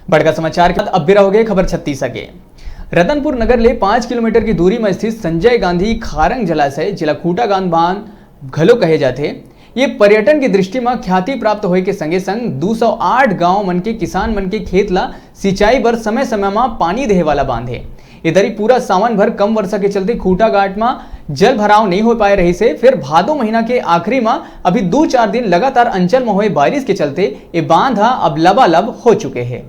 बड़का समाचार के बाद अब भी रहोगे खबर 36 के रतनपुर नगर ले 5 किलोमीटर की दूरी में स्थित संजय गांधी खारंग जलाशय जिला खूटागांध बांध घलो कहे जाते ये पर्यटन की दृष्टि में ख्याति प्राप्त होए के संगे संग 208 गांव मन के किसान मन के खेत ला सिंचाई बर समय समय में पानी देहे वाला बांध है। इधर ही पूरा सावन भर कम वर्षा के चलते खूटा घाट में जल भराव नहीं हो पाए रही से फिर भादो महीना के आखिरी में अभी 2-4 दिन लगातार अंचल में हुए बारिश के चलते ये बांध अब लबालब हो चुके हैं।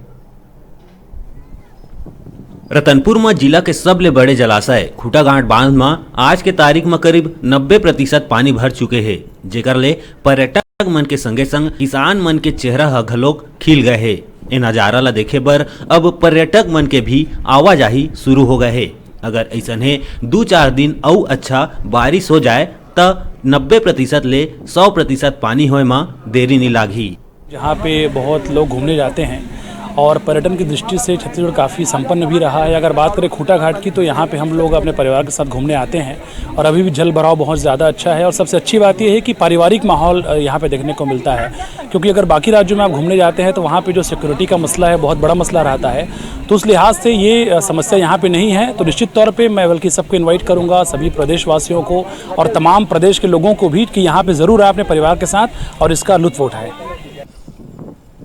रतनपुर में जिला के सबले बड़े जलाशय खूटागांठ बांध में आज के तारीख में करीब 90% पानी भर चुके हैं, जेकर ले पर्यटक मन के संगे संग किसान मन के चेहरा ह घलोक खिल गए हैं। इन नजारा ला देखे बर अब पर्यटक मन के भी आवाजाही शुरू हो गए हैं। अगर ऐसा है 2-4 दिन और अच्छा बारिश हो जाए तो 90% ले 100% पानी होए में देरी नहीं लागी। जहाँ पे बहुत लोग घूमने जाते हैं और पर्यटन की दृष्टि से छत्तीसगढ़ काफ़ी संपन्न भी रहा है। अगर बात करें खूटा घाट की तो यहाँ पे हम लोग अपने परिवार के साथ घूमने आते हैं और अभी भी जल भराव बहुत ज़्यादा अच्छा है। और सबसे अच्छी बात यह है कि पारिवारिक माहौल यहाँ पे देखने को मिलता है, क्योंकि अगर बाकी राज्यों में आप घूमने जाते हैं तो वहाँ पे जो सिक्योरिटी का मसला है बहुत बड़ा मसला रहता है, तो उस लिहाज से ये समस्या यहाँ पर नहीं है। तो निश्चित तौर पर मैं बल्कि सबको इन्वाइट करूँगा, सभी प्रदेशवासियों को और तमाम प्रदेश के लोगों को भी, कि यहाँ पर ज़रूर आए अपने परिवार के साथ और इसका लुत्फ़ उठाएँ।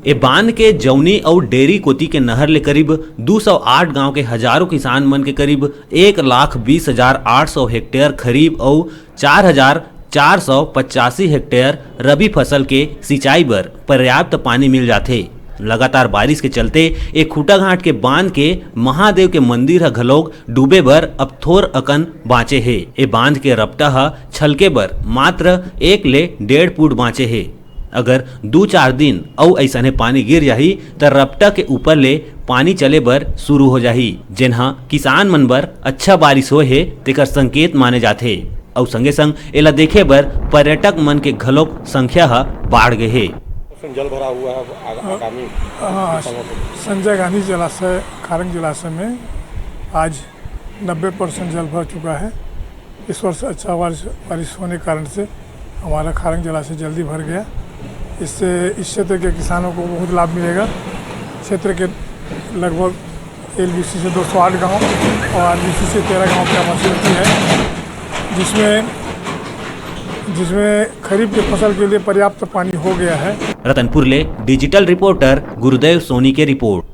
ए बांध के जौनी और डेरी कोती के नहर ले करीब 208 गांव के हजारों किसान मन के करीब 1,20,800 हेक्टेयर खरीफ और 4,485 हेक्टेयर रबी फसल के सिंचाई बर पर्याप्त पानी मिल जाते। लगातार बारिश के चलते एक खूटाघाट के बांध के महादेव के मंदिर ह घलोक डूबे बर अब थोर अकन बाँचे है। ए बांध के रपटा ह छलके बर मात्र 1 ले 1.5 फुट बाँचे है। अगर 2-4 दिन और ऐसा पानी गिर जाही तो रपटा के ऊपर ले पानी चले बर शुरू हो जाही, जेनहा किसान मन बर अच्छा बारिश हो है तेकर संकेत माने जाते। और संगे संग एला देखे बर पर्यटक मन के घलोक संख्या ह बढ़ गए है। जल भरा हुआ है आगामी संजय गांधी जलाशय खारंग जलाशय में आज 90% जल भर चुका है। इस वर्ष अच्छा बारिश होने के कारण से हमारा खारंग जलाशय जल्दी भर गया। इससे इस क्षेत्र के किसानों को बहुत लाभ मिलेगा। क्षेत्र के लगभग एलबीसी से 208 गांव और आरबीसी से 13 गांव की आबादी होती है, जिसमें खरीफ की फसल के लिए पर्याप्त पानी हो गया है। रतनपुर ले डिजिटल रिपोर्टर गुरुदेव सोनी के रिपोर्ट।